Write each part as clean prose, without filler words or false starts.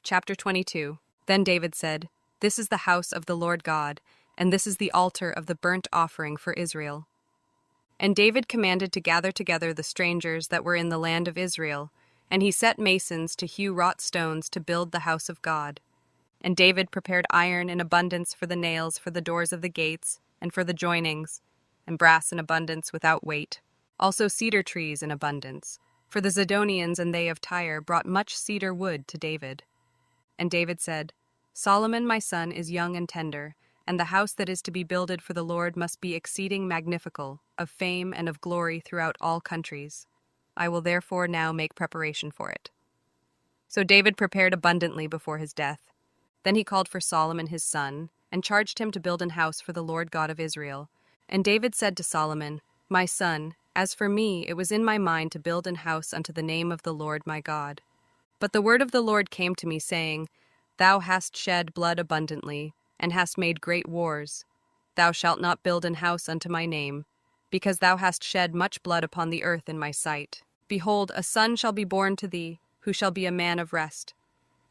Chapter 22. Then David said, "This is the house of the Lord God, and this is the altar of the burnt offering for Israel." And David commanded to gather together the strangers that were in the land of Israel, and he set masons to hew wrought stones to build the house of God. And David prepared iron in abundance for the nails for the doors of the gates, and for the joinings, and brass in abundance without weight, also cedar trees in abundance. For the Zidonians and they of Tyre brought much cedar wood to David. And David said, "Solomon my son is young and tender, and the house that is to be builded for the Lord must be exceeding magnifical, of fame and of glory throughout all countries. I will therefore now make preparation for it." So David prepared abundantly before his death. Then he called for Solomon his son, and charged him to build an house for the Lord God of Israel. And David said to Solomon, "My son, as for me, it was in my mind to build an house unto the name of the Lord my God. But the word of the Lord came to me, saying, Thou hast shed blood abundantly, and hast made great wars. Thou shalt not build an house unto my name, because thou hast shed much blood upon the earth in my sight. Behold, a son shall be born to thee, who shall be a man of rest.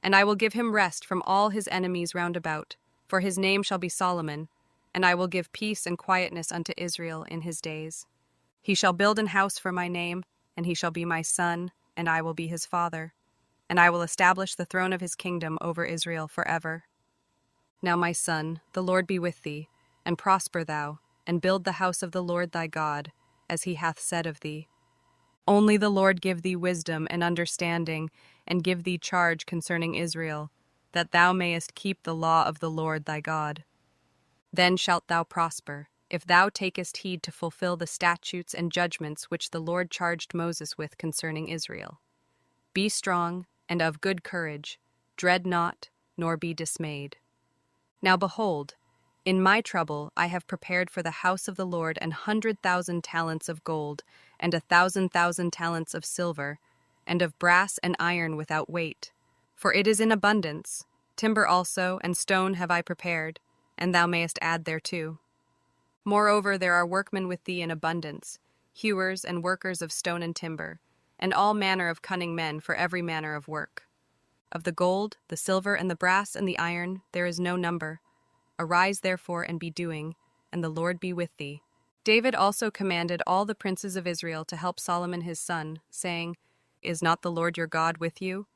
And I will give him rest from all his enemies round about, for his name shall be Solomon, and I will give peace and quietness unto Israel in his days. He shall build an house for my name, and he shall be my son, and I will be his father. And I will establish the throne of his kingdom over Israel forever. Now, my son, the Lord be with thee, and prosper thou, and build the house of the Lord thy God, as he hath said of thee. Only the Lord give thee wisdom and understanding, and give thee charge concerning Israel, that thou mayest keep the law of the Lord thy God. Then shalt thou prosper, if thou takest heed to fulfill the statutes and judgments which the Lord charged Moses with concerning Israel. Be strong and of good courage, dread not, nor be dismayed. Now behold, in my trouble I have prepared for the house of the Lord 100,000 talents of gold, and 1,000 talents of silver, and of brass and iron without weight. For it is in abundance. Timber also and stone have I prepared, and thou mayest add thereto. Moreover, there are workmen with thee in abundance, hewers and workers of stone and timber, and all manner of cunning men for every manner of work. Of the gold, the silver, and the brass, and the iron, there is no number. Arise therefore and be doing, and the Lord be with thee. David also commanded all the princes of Israel to help Solomon his son, saying, Is not the Lord your God with you?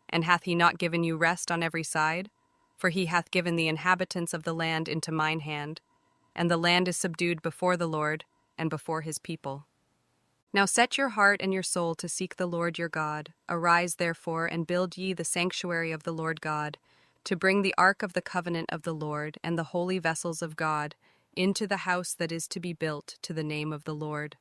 And hath he not given you rest on every side? For he hath given the inhabitants of the land into mine hand, and the land is subdued before the Lord and before his people. Now set your heart and your soul to seek the Lord your God. Arise therefore and build ye the sanctuary of the Lord God, to bring the ark of the covenant of the Lord and the holy vessels of God into the house that is to be built to the name of the Lord.